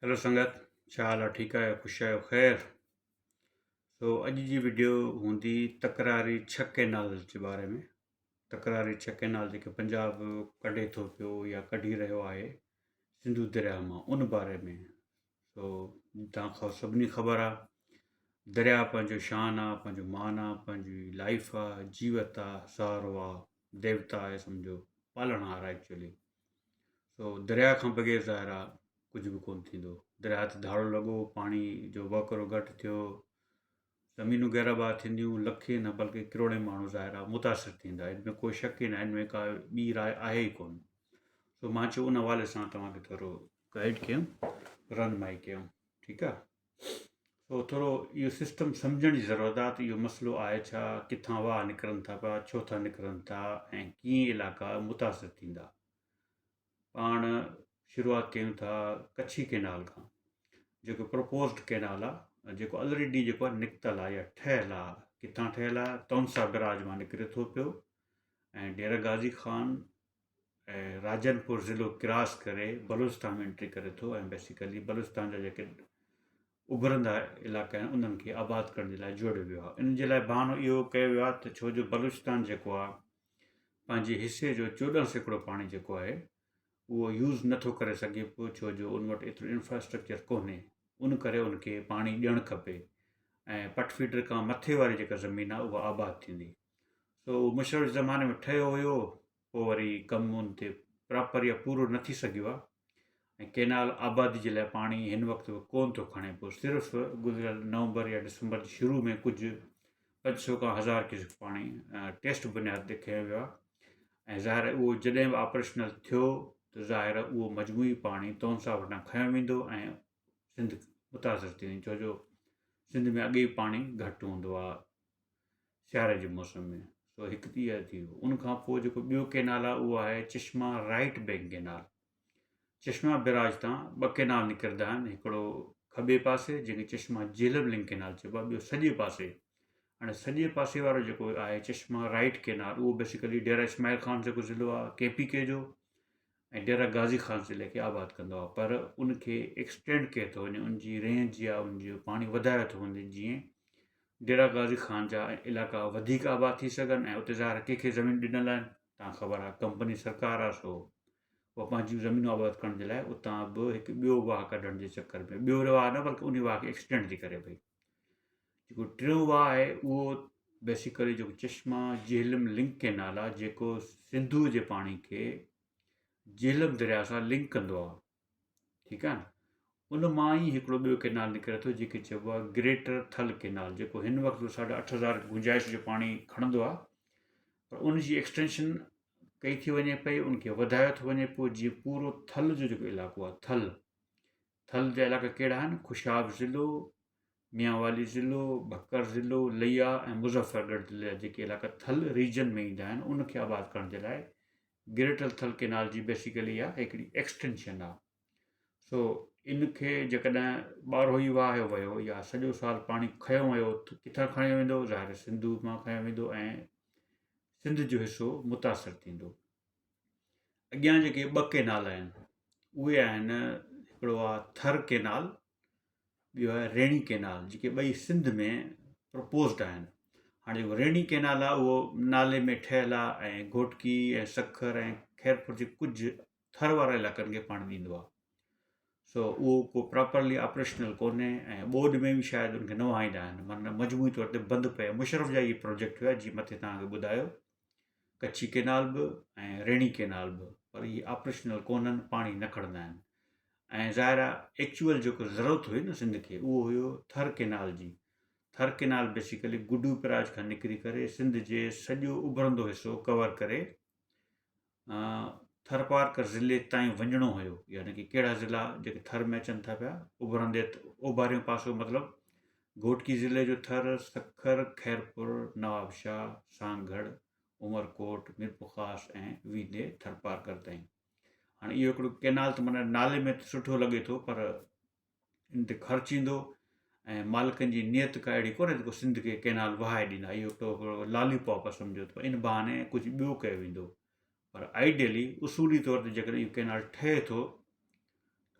Hello संगत, छा हाल आहे? ठीकु आहियो? ख़ुशि आहियो? ख़ैरु। अॼु जी वीडियो हूंदी तकरारी छह कैनाल जे बारे में। तकरारी छह कैनाल जेके पंजाब कढे थो पियो या कढी रहियो आहे सिंधु दरिया मां, उन बारे में। तव्हांखां सभिनी ख़बर आहे, दरिया पंहिंजो शान आहे, पंहिंजो मान आहे, पंहिंजी लाइफ आहे, जीवत आहे, सहारो आहे, देवता आहे, सम्झो पालणहार आहे एक्चुअली। दरिया खां बग़ैर ज़ाहिर आहे कुझु बि कोन थींदो। दरिया ते धाड़ो लॻो, पाणी जो वहुकिरो घटि थियो, ज़मीनूं गैराबाद थींदियूं, लखे न बल्कि किरोड़े माण्हू ज़ाहिर आहे मुतासिर थींदा। इन में कोई शक ई न आहे, इन में का ॿी राय आहे ई कोन। मां चयो उन हवाले सां तव्हांखे थोरो गाइड कयूं, रहनुमाई कयूं, ठीकु आहे। थोरो इहो सिस्टम सम्झण जी ज़रूरत आहे त इहो मसइलो आहे छा, किथां वाह निकिरनि था पिया, छो था निकिरनि था, ऐं कीअं इलाइक़ा मुतासिर थींदा। पाण शुरूआति कयूं था कच्छी कैनाल खां, जेको प्रपोज़्ड कैनाल आहे, जेको ऑलरेडी जेको आहे निकितल आहे या ठहियलु आहे। किथां ठहियलु आहे? तौनसा बिराज मां निकिरे थो पियो ऐं डेरा गाज़ी ख़ान ऐं राजनपुर ज़िलो क्रॉस करे बलूचिस्तान में एंट्री करे थो, ऐं बेसिकली बलूचिस्तान जा जेके उभरंदा इलाइक़ा आहिनि उन्हनि खे आबाद करण जे लाइ जोड़ियो वियो आहे। इन जे लाइ बहानो इहो कयो वियो आहे त छो जो बलूचिस्तान जेको आहे पंहिंजे हिसे जो 14% पाणी जेको आहे उहो यूज़ नथो करे सघे पियो, छो जो उन वटि एतिरो इंफ्रास्ट्रक्चर कोन्हे। उन करे उनखे पाणी ॾियणु खपे ऐं पटफीडर खां मथे वारी जेका ज़मीन आहे उहा आबाद थींदी। मुशरफ ज़माने में ठहियो हुयो, पोइ वरी कमु उन ते प्रॉपर या पूरो न थी सघियो आहे, ऐं कैनाल आबादी जे लाइ पाणी हिन वक़्तु कोन थो खणे पियो। सिर्फ़ु गुज़िरियल नवंबर या दिसंबर जे शुरू में कुझु 500 खां 1000 क्यूसेक पाणी टेस्ट बुनियाद ते खयो वियो आहे, ऐं ज़ाहिर आहे उहो जॾहिं बि ऑपरेशनल थियो त ज़ाहिर आहे उहो मजमूई पाणी तौनसा वटां खयो वेंदो ऐं सिंध मुतासिर थी वेंदी, छो जो सिंध में अॻे ई पाणी घटि हूंदो आहे सियारे जे मौसम में। हिकु त इहा थी वियो। उनखां पोइ जेको ॿियो कैनाल आहे उहो आहे चश्मा राइट बैंक कैनाल। चश्मा बिराज तां ॿ कैनाल निकिरंदा आहिनि, हिकिड़ो खॿे पासे जंहिंखे चश्मा झेलम लिंक कैनाल चइबो आहे, ॿियो सॼे पासे। हाणे सॼे पासे वारो जेको आहे चश्मा राइट कैनाल, उहो बेसिकली डेरा इस्माइल ख़ान जेको ज़िलो आहे KPK जो ऐं डेरा गाज़ी ख़ान ज़िले खे आबाद कंदो आहे, पर उनखे एक्सटेंड कयो थो वञे, उनजी रेंज या उनजो पाणी वधायो थो वञे, जीअं डेरा गाज़ी ख़ान जा इलाइक़ा वधीक आबाद थी सघनि। ऐं उते ज़ाहिर कंहिंखे ज़मीन ॾिनल आहिनि, तव्हां ख़बर आहे कंपनी सरकार आहे, उहा पंहिंजी ज़मीनूं आबाद करण जे लाइ उतां बि हिकु ॿियो वाह कढण जे चकर में, ॿियो वाह न बल्कि उन वाह खे एक्सटेंड थी करे पई। जेको टियों वाह आहे उहो बेसिकली जेको चश्मा झेलम लिंक कैनाल आहे, जेको सिंधु जे पाणी खे झेलम दरिया सां लिंक कंदो आहे, ठीकु आहे न। उन मां ई हिकिड़ो ॿियो कैनाल निकिरे थो जंहिंखे चइबो आहे ग्रेटर थल कैनाल, जेको हिन वक़्तु 8000 गुंजाइश जो पाणी खणंदो आहे, पर उनजी एक्सटेंशन कई थी वञे पई, उनखे वधायो थो वञे पियो, जीअं पूरो थल जो जेको इलाइक़ो आहे, थल जा इलाइक़ा कहिड़ा आहिनि? खुशाब ज़िलो, मियांवाली ज़िलो, भक्कर ज़िलो, लिया ऐं मुज़फ़रगढ़ ज़िले जा जेके इलाइक़ा थल रीजन में ईंदा आहिनि, उनखे आबाद करण जे लाइ ग्रेटर थल कैनाल जी बेसिकली इहा हिकिड़ी एक्सटेंशन आहे। इनखे जेकॾहिं ॿारहों ई वाहियो वियो या सॼो साल पाणी खयो वियो त किथां खयो वेंदो? ज़ाहिर सिंधु मां खयो वेंदो ऐं सिंध जो हिसो मुतासिर थींदो। अॻियां जेके ॿ कैनाल आहिनि उहे आहिनि, हिकिड़ो आहे थर कैनाल, ॿियो आहे रेणी कैनाल, जेके ॿई सिंध में प्रपोज़्ड आहिनि। हाणे जेको रेणी कैनाल आहे उहो नाले में ठहियलु आहे ऐं घोटकी ऐं सखर ऐं खैरपुर जे कुझु थर वारा इलाइक़नि खे पाणी ॾींदो आहे। उहो को प्रॉपरली ऑपरेशनल कोन्हे ऐं ॿोॾि में बि शायदि उनखे न वाहींदा आहिनि, माना मजमूई तौर ते बंदि पिया। मुशरफ जा इहे प्रोजेक्ट हुआ, जीअं मथे तव्हांखे ॿुधायो, कच्छी कैनाल बि ऐं रेणी कैनाल बि, पर इहे ऑपरेशनल कोन्हनि, पाणी न खणंदा आहिनि। ऐं ज़ाहिर आहे एक्चुअल जेको ज़रूरत हुई न सिंध खे, उहो हुयो थर कैनाल जी। थर कैनाल बेसिकली गुडू पिराज खां निकिरी करे सिंध जे सॼो उभरंदो हिसो कवर करे थरपारकर ज़िले ताईं वञिणो हुयो, यानी कि कहिड़ा ज़िला जेके थर में अचनि था पिया उभरंदे, ओभारियों पासो मतिलबु घोटकी ज़िले जो थर, सखर, खैरपुर, नवाबशाह, सांगढ़, उमरकोट, मीरपुखास ऐं वीदे थरपारकर ताईं। हाणे इहो हिकिड़ो कैनाल त माना नाले में त सुठो लॻे थो, पर इन ते ख़र्चु ईंदो ऐं मालिकनि जी नियत का अहिड़ी कोन्हे जेको सिंध खे कैनाल वहाए ॾींदा। इहो हिकिड़ो लालीपॉप आहे सम्झो, त इन बहाने कुझु ॿियो कयो वेंदो। पर आइडियली उसूली तौर ते जेकॾहिं इहो कैनाल ठहे थो,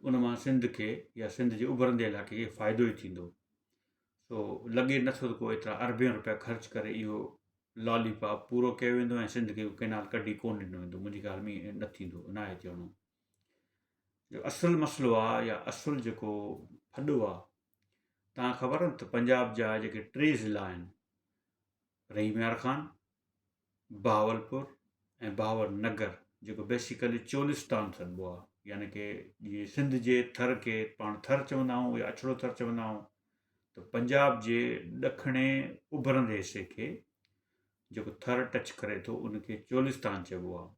उन मां सिंध खे या सिंध जे उभरंदे इलाइक़े खे फ़ाइदो ई थींदो। सो लॻे नथो त को एतिरा अरबियूं रुपया ख़र्च करे इहो लॉलीपॉप पूरो कयो वेंदो ऐं सिंध खे केनाल कढी कोन ॾिनो वेंदो। मुंहिंजी ॻाल्हि में ईअं न थींदो, न आहे थियणो। जो असुलु मसइलो आहे या असुलु जेको फॾो आहे, तव्हां ख़बर आहे त पंजाब जा जेके 3 ज़िला आहिनि, रहीमयार ख़ान, बहावलपुर ऐं भावनगर, जेको बेसिकली चोलिस्तान सॾिबो आहे, यानी कि जीअं सिंध जे थर खे पाण थर चवंदा आहियूं या अछड़ो थर चवंदा आहियूं, त पंजाब जे ॾखणे उभरंदे हिसे खे जेको थर टच करे थो उनखे चोलिस्तान चइबो आहे।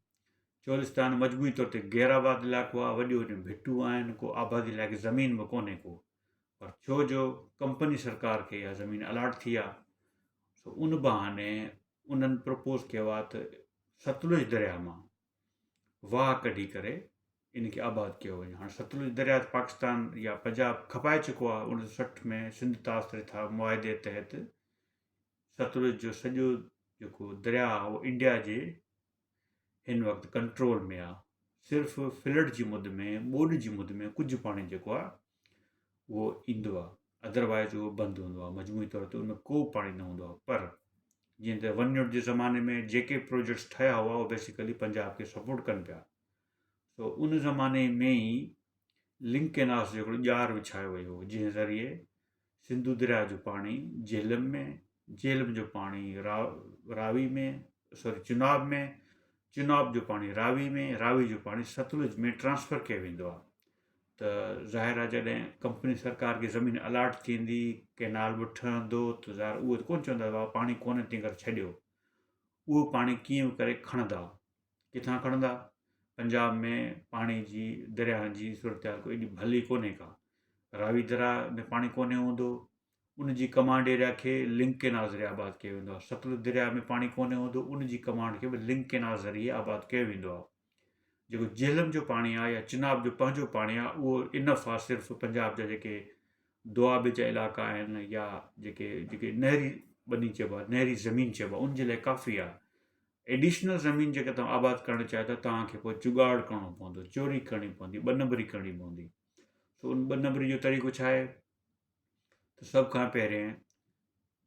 चोलिस्तान मजमूई तौर ते गैराबाद इलाइक़ो आहे, वॾियूं वॾियूं भिटूं आहिनि, को आबादी लाइक़ु ज़मीन बि कोन्हे को, पर छो जो कंपनी सरकार खे इहा ज़मीन अलाट थी आहे, सो उन बहाने उन्हनि प्रपोज़ कयो आहे त सतलुज दरिया मां वाह कढी करे इनखे आबाद कयो वञे। हाणे सतलुज दरिया पाकिस्तान या पंजाब खपाए चुको आहे 1960 में सिंध तासरिथा मुआदे तहत। सतलुज जो सॼो जेको दरिया आहे उहो इंडिया जे हिन वक़्तु कंट्रोल में आहे। सिर्फ़ु फ्लड जी मुद में, ॿोॾि जी मुद में कुझु पाणी जेको आहे उहो ईंदो आहे, अदरवाइज़ उहो बंदि हूंदो आहे। मजमूई तौर ते उनमें को पाणी न हूंदो आहे। पर जीअं त वनयुट जे ज़माने में जेके प्रोजेक्ट्स ठहिया हुआ उहे बेसिकली पंजाब खे सपोर्ट कनि पिया। सो उन ज़माने में ई लिंक केनाल्स जो हिकिड़ो ॼार विछायो वियो हो, जंहिं ज़रिए सिंधु दरिया जो पाणी झेलम में, झेलम जो पाणी रावी में, चिनाब में, चिनाब जो पाणी रावी में, रावी जो पाणी सतलुज में ट्रांसफ़र कयो वेंदो आहे। त ज़ाहिर आहे जॾहिं कंपनी सरकार खे ज़मीन अलाट थींदी, केनाल बि ठहंदो, त ज़ाहिर उहे कोन चवंदा हुआ पाणी कोन्हे तंहिं करे छॾियो। उहो पाणी कीअं बि करे खणंदा, किथां खणंदा? पंजाब में पाणी जी दरियाहनि जी सूरत हाल कोई एॾी भली कोन्हे का। रावी दरिया में पाणी कोन्हे हूंदो, उन जी कमांड एरिया खे लिंक केनाल ज़रिए आबाद कयो वेंदो आहे। सतलुज दरिया में पाणी कोन्हे हूंदो, उन जी कमांड खे बि लिंक केनाल ज़रिए आबाद कयो वेंदो आहे। जेको झेलम जो पाणी आहे या चिनाब जो पंहिंजो पाणी आहे, उहो इनफ आहे सिर्फ़ु पंजाब जा जेके दुआबे जा इलाइक़ा आहिनि या जेके नहरी ॿनी चइबो आहे, नहरी ज़मीन चइबो आहे, उनजे लाइ काफ़ी आहे। एडिशनल ज़मीन जेके तव्हां आबाद करणु चाहियो त तव्हांखे पोइ जुगाड़ करिणो पवंदो, चोरी करणी पवंदी, ॿ नंबरी करणी पवंदी। सो उन ॿ नंबरी जो तरीक़ो छा आहे त सभ खां पहिरियों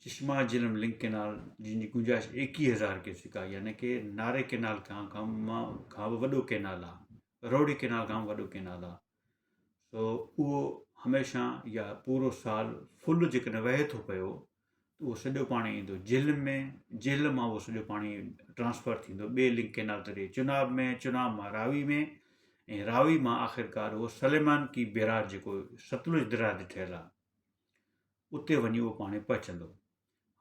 चश्मा झेलम लिंक केनाल जंहिंजी गुंजाइश 21,000 क्यूसेक आहे, यानी कि नारे केनाल खां बि वॾो केनाल आहे, रोडी केनाल खां बि वॾो केनाल आहे। सो उहो हमेशह या पूरो साल फुल जेकॾहिं वहे थो पियो त उहो सॼो पाणी ईंदो झेलम में, झेलम मां उहो सॼो पाणी ट्रांसफ़र थींदो ॿिए लिंक केनाल ज़रिए चुनाब में, चुनाब मां रावी में, ऐं रावी मां आख़िरकार उहो सलेमान की बैराज जेको सतलुज दरिया ते ठहियलु आहे, उते वञी उहो पाणी पहुचंदो।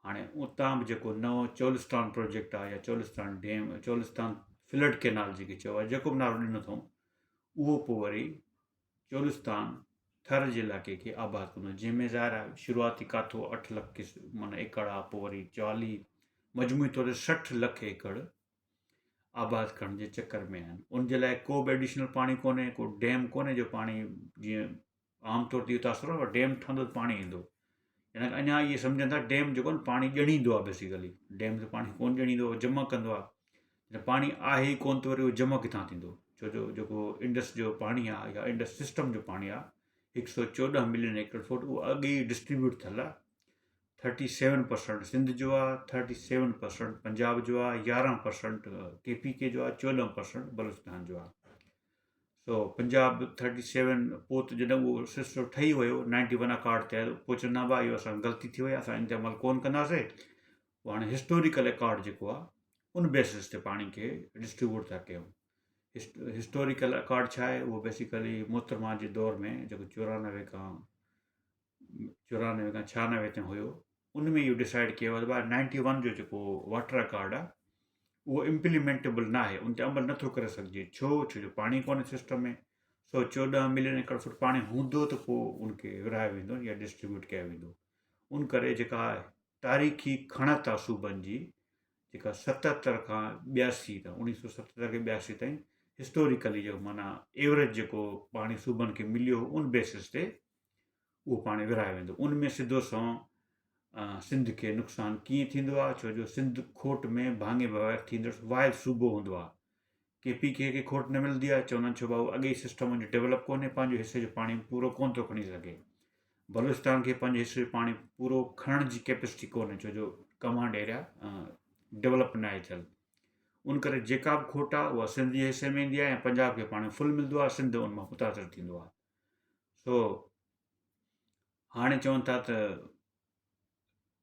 हाणे उतां बि जेको नओं चोलिस्तान प्रोजेक्ट आहे या Cholistan dam, Cholistan flood canal जेके चयो आहे, जेको बि नालो ॾिनो अथऊं, उहो पोइ वरी चोलिस्तान थर जे इलाइक़े खे आबाद कंदो, जंहिंमें ज़ाहिर आहे शुरूआती काथो 8 लख माना एकड़ आहे, पोइ वरी 40, मजमूई तौर ते 60 लख एकड़ आबाद करण जे चकर में आहिनि। उनजे लाइ को बि एडिशनल पाणी कोन्हे, को डैम कोन्हे जो पाणी जीअं आमतौर ते इहो तासुर आहे डैम ठहंदो त पाणी ईंदो, यानी अञा इहे सम्झनि था डैम जेको न पाणी ॼणींदो आहे। बेसिकली डैम ते पाणी कोन ॼणींदो, जमा कंदो आहे। पाणी आहे ई कोन त वरी उहो जमा किथां थींदो? छो जो जेको इंडस जो पाणी आहे या इंडस सिस्टम जो पाणी आहे 114 मिलियन एकड़ फुट, उहो अॻे ई डिस्ट्रीब्यूट थियल आहे। 37% सिंध जो आहे, 37% पंजाब जो आहे, 11% KPK जो आहे, 14% बलूचिस्तान जो आहे। सो पंजाब 37, पोइ त जॾहिं उहो सिस्टम ठही वियो 91 अकार्ड थियल, पोइ चवंदा भाई इहो असां ग़लती थी वई, असां इन ते अमल कोन कंदासीं। पोइ हाणे हिस्टोरिकल अकार्ड जेको आहे उन बेसिस ते पाणी खे डिस्ट्रीब्यूट था कयूं। हिस्टोरिकल अकार्ड छा आहे? उहो बेसिकली मोहतरमा जे दौर में जेको 94 खां 96 ताईं हुयो, उन में इहो डिसाइड कयो आहे त भाई 91 जो जेको वाटर अकार्ड आहे उहो इम्प्लीमेंटेबल न आहे, उन ते अमल नथो करे सघिजे। छो जो पाणी कोन्हे सिस्टम में। 114 मिलियन एकड़ फुट पाणी हूंदो त पोइ उनखे विरहायो वेंदो या डिस्ट्रीब्यूट कयो वेंदो। उन करे जेका तारीख़ी खणत आहे सूबनि जी, जेका 77 खां 82 ताईं, 1977 खां 82 ताईं हिस्टोरिकली जो माना एवरेज जेको पाणी सूबनि खे मिलियो, उन बेसिस ते उहो पाणी विरहायो वेंदो। उन में सिधो सिंध खे नुक़सानु कीअं थींदो आहे? छो जो सिंध खोट में भाङे बग़ैर थींदड़ वाहिद सूबो हूंदो आहे। KPK खे खोट न मिलंदी आहे, चवंदा आहिनि छो भाऊ अॻे सिस्टम जो डेवलप कोन्हे, पंहिंजे हिसे जो पाणी पूरो कोन थो खणी सघे। बलूचिस्तान खे पंहिंजे हिसे जो पाणी पूरो खणण जी कैपेसिटी कोन्हे, छो जो कमांड एरिया डेवलप न आहे थियल। उन करे जेका बि खोट आहे उहा सिंध जे हिसे में ईंदी आहे ऐं पंजाब खे पाणी फुल मिलंदो आहे, सिंध उन मां मुतासिर थींदो आहे। सो हाणे चवनि था त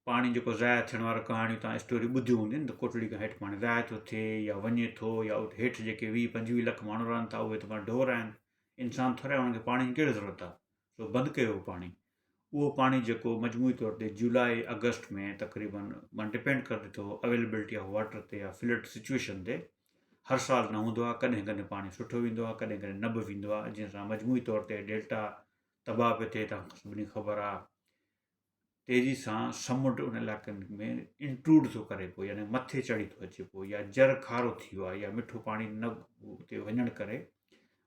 पाणी जेको ज़ाया थियण वारा कहाणियूं तव्हां स्टोरी ॿुधियूं हूंदियूं आहिनि त कोटड़ी खां हेठि पाणी ज़ाया थो थिए या वञे थो, या उते हेठि जेके 20-25 लख माण्हू रहनि था उहे त पाण ढोर आहिनि, इंसान थोरा उन्हनि खे पाणी जी कहिड़ी ज़रूरत आहे। सो बंदि कयो पाणी। उहो पाणी जेको मजमूई तौर ते जुलाई अगस्त में तक़रीबन मां डिपेंड करे थो अवेलेबिलिटी ऑफ वाटर ते या फ्लड सिचुएशन ते, हर साल न हूंदो आहे, कॾहिं कॾहिं पाणी सुठो वेंदो आहे, कॾहिं कॾहिं न बि वेंदो आहे, जंहिंसां मजमूई तौर ते डेल्टा तबाह पियो थिए, तव्हांखे सभिनी ख़बर आहे। तेज़ी सां समुंड उन इलाइक़नि में इंट्रूड थो करे पियो, यानी मथे चढ़ी थो अचे पियो, या जर खारो थी वियो आहे, या मिठो पाणी न उते वञण करे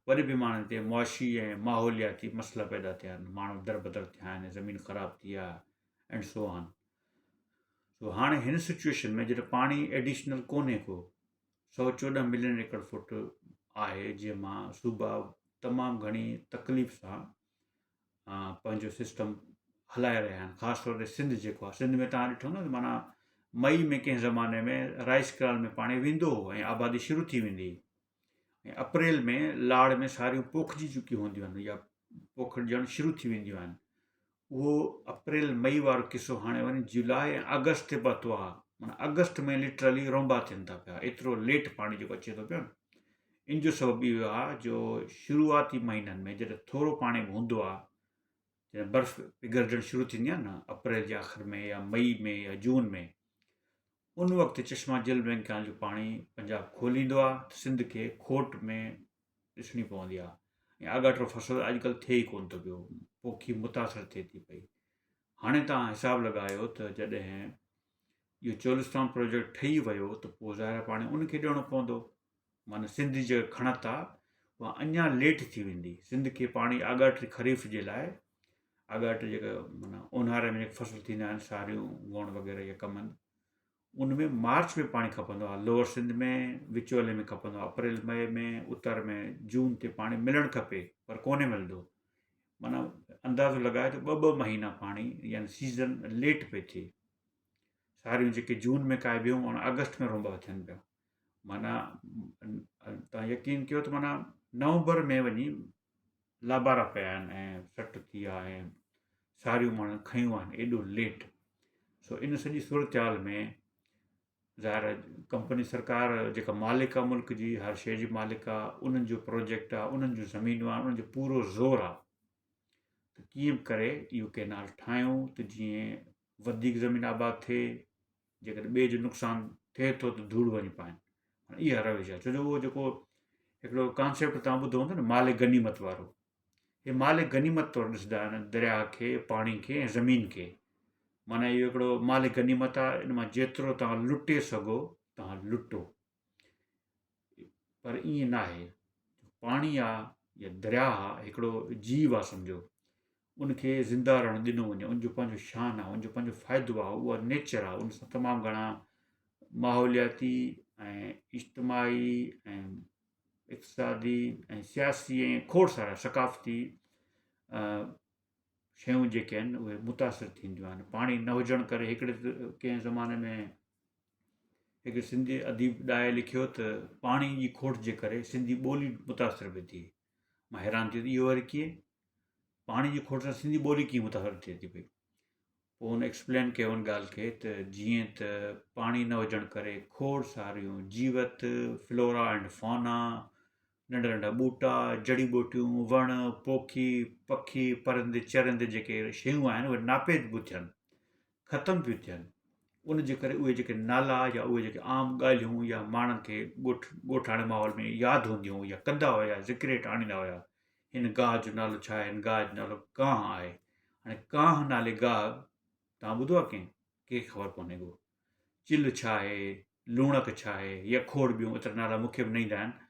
वरी बि माण्हुनि ते मुआशी ऐं माहौलियाती मसइला पैदा थिया आहिनि, माण्हू दर थिया आहिनि, ज़मीन ख़राबु थी आहे एंड सो ऑन। सो हाणे हिन सिचुएशन में जॾहिं पाणी एडिशनल कोन्हे को, 114 मिलियन एकड़ फुट आहे, जंहिंमां सूबा तमामु घणी तकलीफ़ सां पंहिंजो सिस्टम हलाए रहिया आहिनि। ख़ासि तौर ते सिंध जेको आहे, सिंध में तव्हां ॾिठो न माना मई में कंहिं ज़माने में राइस कैनाल में पाणी वेंदो हो ऐं आबादी शुरू थी वेंदी, ऐं अप्रैल में लाड़ में सारियूं पोखिजी चुकियूं हूंदियूं आहिनि या पोखिजणु शुरू थी वेंदियूं आहिनि। उहो अप्रैल मई वारो किसो हाणे वञी जुलाई ऐं अगस्त ते पहुतो आहे, माना अगस्त में लिटरली रोंबा थियनि था पिया, एतिरो लेट पाणी जेको अचे थो पियो न। इन जो सबबु इहो आहे जो शुरूआती महीननि में जॾहिं थोरो पाणी हूंदो आहे, जॾहिं बर्फ़ पिघलजणु शुरू थींदी आहे न अप्रैल जे आख़िर में या मई में या जून में, उन वक़्तु चश्मा झील बैंक कैनाल जो पाणी पंजाब खोलींदो आहे, त सिंध खे खोट में ॾिसणी पवंदी आहे। ऐं आगाटो फसल अॼुकल्ह थिए ई कोन थो पियो, पोखी मुतासिर थिए थी पई। हाणे तव्हां हिसाबु लॻायो त जॾहिं इहो चोलिस्तान प्रोजेक्ट ठही वियो त पोइ ज़ाहिर पाणी उनखे ॾियणो पवंदो, माना सिंध जी खणत आहे उहा अञा लेट थी वेंदी। सिंध खे पाणी आगाटी ख़रीफ़ जे लाइ, आगाट जेका माना ऊन्हारे में जेके फसल थींदा आहिनि, सारियूं वण वग़ैरह या कमनि, उनमें मार्च में पाणी खपंदो आहे, लोअर सिंध में विचोले में खपंदो आहे, अप्रैल मई में, उत्तर में जून ते पाणी मिलणु खपे, पर कोन्हे मिलंदो। माना अंदाज़ो लॻाए त 2-2 महीना पाणी यानी सीज़न लेट पई थिए। सारियूं जेके जून में काइबियूं उन अगस्त में रोंबा थियनि पिया। माना तव्हां यकीन कयो त माना नवंबर में वञी लाबारा पिया आहिनि ऐं सट थी आहे ऐं सारियूं माण्हू खयूं आहिनि, एॾो लेट। सो इन सॼी सूरत हाल में ज़ाहिर कंपनी सरकार जेका मालिक आहे मुल्क जी, हर शइ जी मालिक आहे, उन्हनि जो प्रोजेक्ट आहे, उन्हनि जूं ज़मीनूं आहे, उन्हनि जो पूरो ज़ोर आहे त कीअं बि करे इहो कैनाल ठाहियूं त जीअं वधीक ज़मीन आबाद थिए, जेकॾहिं ॿिए जो नुक़सानु थिए थो त धूड़ वञी पाइनि। इहा रविश आहे, छो जो उहो जेको हिकिड़ो कॉन्सेप्ट तव्हां ॿुधो हूंदो न, माल गनीमत वारो, हे माल गनीमत तौरु ॾिसंदा आहिनि दरिया खे, पाणी खे ऐं ज़मीन खे। माना इहो हिकिड़ो माल गनीमत आहे, इन मां जेतिरो तव्हां लुटे सघो तव्हां लुटो, पर ईअं न आहे। पाणी आहे या दरिया आहे हिकिड़ो जीव आहे सम्झो, उनखे ज़िंदा रहणु ॾिनो वञे, उनजो पंहिंजो शान आहे, उनजो पंहिंजो फ़ाइदो आहे, उहा नेचर आहे, उन सां तमामु घणा माहौलियाती ऐं इज्तमाही ऐं इक़्तिसादी ऐं सियासी ऐं खोड़ सारा सकाफ़ती शयूं जेके आहिनि उहे मुतासिर थींदियूं आहिनि। पाणी न हुजण करे हिकिड़े कंहिं ज़माने में हिकिड़े सिंधी अदीब ॾाए लिखियो त पाणी जी खोट जे करे सिंधी ॿोली मुतासिर पई थिए। मां हैरान थियो त इहो वरी कीअं, पाणी जी खोट सां सिंधी ॿोली कीअं मुतासिर थिए थी पई। पोइ हुन एक्सप्लेन कयो हुन ॻाल्हि खे त जीअं त पाणी न हुजण करे खोड़ सारियूं जीवत, फ्लोरा एंड फॉना, नंढा नंढा ॿूटा, जड़ी ॿूटियूं, वण, पोखी, पखी, परंदे चरंदे जेके शयूं आहिनि उहे नापेद पियूं थियनि, ख़तमु पियूं थियनि। उन जे करे उहे जेके नाला या उहे जेके आम ॻाल्हियूं या माण्हुनि खे ॻोठाणे माहौल में यादि हूंदियूं या कंदा हुया, ज़िक्रेट आणींदा हुया, हिन गाह जो नालो छा आहे, हिन गाह जो नालो कांह आहे। हाणे कांह नाले गाह तव्हां ॿुधो आहे कंहिंखे ख़बर कोन्हे को, चिल छा आहे, लूणक छा आहे, यखोड़ ॿियूं एतिरा नाला मूंखे बि न ईंदा आहिनि।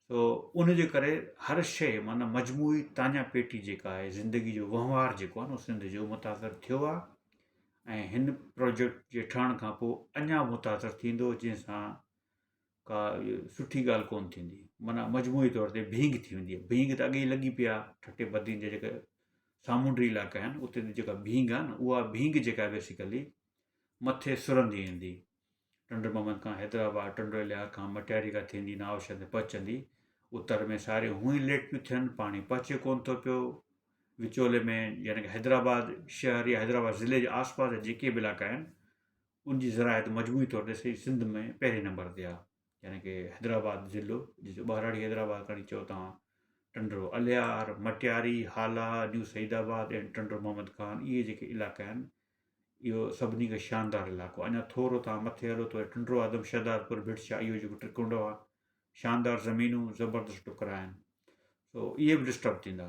सो उन जे करे हर शइ माना मजमूई ताञा पेटी जेका आहे, ज़िंदगी जो वहिंवार जेको आहे न सिंध जो मुतासिर थियो आहे, ऐं हिन प्रोजेक्ट जे ठहण खां पोइ अञा मुतासिर थींदो, जंहिंसां का सुठी ॻाल्हि कोन थींदी, माना मजमूई तौर ते भींग थी वेंदी आहे। भींग त अॻे ई लॻी पई आहे, ठटे बदियुनि जे जेके सामूंडी इलाइक़ा आहिनि उते जेका भींग आहे न, उहा भींग जेका आहे बेसिकली मथे सुरंदी ईंदी। टंडो मोहम्मद खां हैदराबाद, टंडो इलाइक़े खां मटियारी खां थींदी नावशद पहुचंदी। उतर में सारे हूअं ई लेट पियूं थियनि, पाणी पहुचे कोन थो पियो। विचोले में यानी कि हैदराबाद शहर या हैदराबाद ज़िले जे आसपास जा जेके बि इलाइक़ा आहिनि उनजी ज़रायत मजमूई तौर ते सही सिंध में पहिरें नंबर ते आहे। यानी कि हैदराबाद ज़िलो जिते ॿाराड़ी हैदराबाद खणी चओ तव्हां, टंडो अलियार, मटियारी, हाला, न्यू सईदाबाद ऐं टंडो मोहम्मद खान, इहे जेके इलाइक़ा आहिनि इहो सभिनी खां शानदार इलाइक़ो। अञा थोरो तव्हां मथे हलो त टंडो आदम शहदादपुर भिटशा, इहो जेको त्रिकुंडो आहे, शानदार ज़मीनूं, ज़बरदस्त टुकरा आहिनि। सो इहे बि डिस्टर्ब थींदा।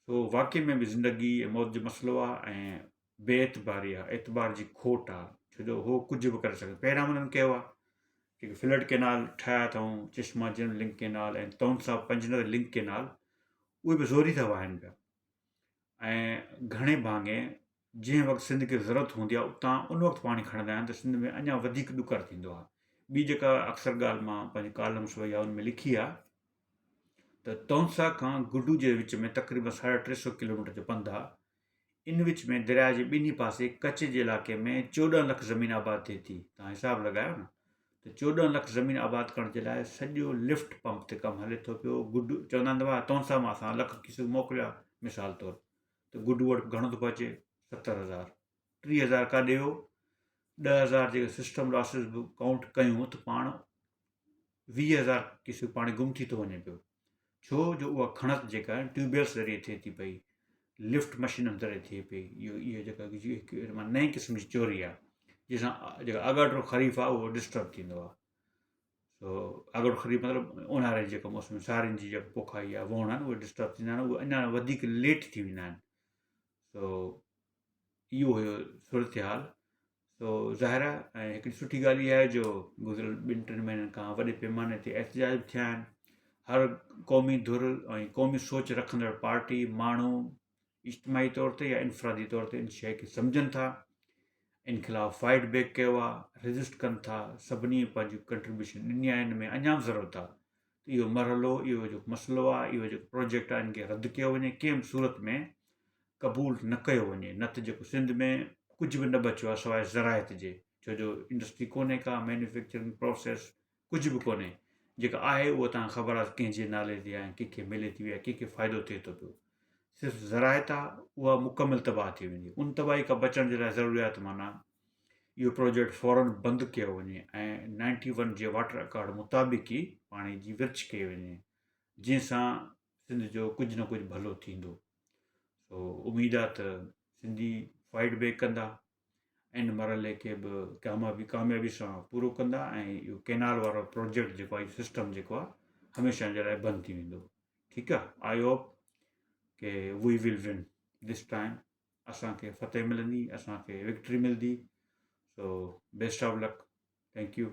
सो वाक़ई में बि ज़िंदगी ऐं मौत जो मसइलो आहे ऐं बेएतबारी आहे, एतबार जी खोट आहे, छो जो उहो कुझु बि करे सघे। पहिरियां हुननि कयो आहे जेके फ्लड कैनाल ठाहिया अथऊं, चश्मा जन लिंक कैनाल ऐं तौनसा पंजनर लिंक कैनाल, उहे बि ज़ोरी था वाहनि पिया। ऐं घणे भाङे जंहिं वक़्तु सिंध खे ज़रूरत हूंदी आहे उतां उन वक़्तु पाणी खणंदा आहिनि त सिंध में अञा वधीक ॾुकर थींदो आहे। ॿी जेका अक्सर ॻाल्हि मां पंहिंजे कॉलम्स या उन में लिखी आहे त तौनसा खां गुडू जे विच में तक़रीबन 350 किलोमीटर जो पंधु आहे। इन विच में दरिया जे ॿिन्ही पासे कच्छ जे इलाइक़े में 14 लख ज़मीन आबाद थिए थी। तव्हां हिसाबु लॻायो न, त 14 लख ज़मीन आबाद करण जे लाइ सॼो लिफ्ट पंप ते कमु हले थो पियो। गुडू चवंदा आहिनि भाउ तौनसा मां असां लख किस्म मोकिलिया मिसाल तौरु, त गुडू वटि घणो थो पहुचे 70,000। 30,000 काॾे वियो, 10,000 जेके सिस्टम लॉसिस बि काउंट कयूं त पाण 20,000 किस्म पाणी गुम थी थो वञे पियो। छो जो उहा खणत जेका आहे ट्यूबवेल्स ज़रिए थिए थी पई, लिफ्ट मशीन ज़रिए थिए पई। इहो जेका नई क़िस्म जी चोरी आहे, जंहिंसां जेका अगाटो ख़रीफ़ आहे उहो डिस्टर्ब थींदो आहे। सो अगाटो ख़रीफ़ मतिलबु ऊन्हारे जेको मौसम सारियुनि जी जेका पोखाई आहे, वण आहिनि, उहे डिस्टर्ब थींदा आहिनि, उहे अञा वधीक लेट थी वेंदा आहिनि। सो इहो हुयो सूरत हाल। सो ज़ाहिर आहे ऐं हिकिड़ी सुठी ॻाल्हि इहा आहे जो गुज़िरियल 2-3 महीननि खां वॾे पैमाने ते एहतजाज बि थिया आहिनि। हर क़ौमी धुर ऐं क़ौमी सोच रखंदड़ पार्टी माण्हू इज्तमाही तौर ते या इनफ़रादी तौर ते इन शइ खे सम्झनि था, इन ख़िलाफ़ु फाइट बैक कयो आहे, रेज़िस्ट कनि था। सभिनी पंहिंजूं कंट्रीब्यूशन ॾिनी आहे। इन में अञा बि ज़रूरत आहे त इहो मरहलो, इहो जेको मसइलो आहे, इहो जेको प्रोजेक्ट आहे, इनखे रद्द कयो वञे, कंहिं बि सूरत में क़बूल न कयो वञे। न त जेको सिंध में कुझु बि न बचियो आहे सवाइ ज़रायत जे, छो जो इंडस्ट्री कोन्हे का, मैन्युफैक्चरिंग प्रोसेस कुझु बि कोन्हे। जेका आहे उहा तव्हां ख़बर आहे कंहिंजे नाले ते आहे, कंहिंखे मिले थी या कंहिंखे फ़ाइदो थिए थो पियो। सिर्फ़ु ज़रायत आहे, उहा मुकमिल तबाह थी वेंदी। उन तबाही खां बचण जे लाइ ज़रूरियात माना इहो प्रोजेक्ट फ़ौरन बंदि कयो वञे ऐं 91 जे वाटर अकार्ड मुताबिक़ ई पाणी जी विर्छ कई वञे, जंहिंसां सिंध जो कुझु न कुझु भलो थींदो। सो उमेदु आहे त सिंधी फाइट बैक कंदा, इन मरहले खे बि कामयाबी सां पूरो कंदा ऐं इहो कैनाल वारो प्रोजेक्ट जेको आहे, सिस्टम जेको आहे, हमेशह जे लाइ बंदि थी वेंदो। ठीकु आहे, आई होप के we will win this time. असांखे फतेह मिलंदी, असांखे विक्ट्री मिलंदी। So best of luck, thank U.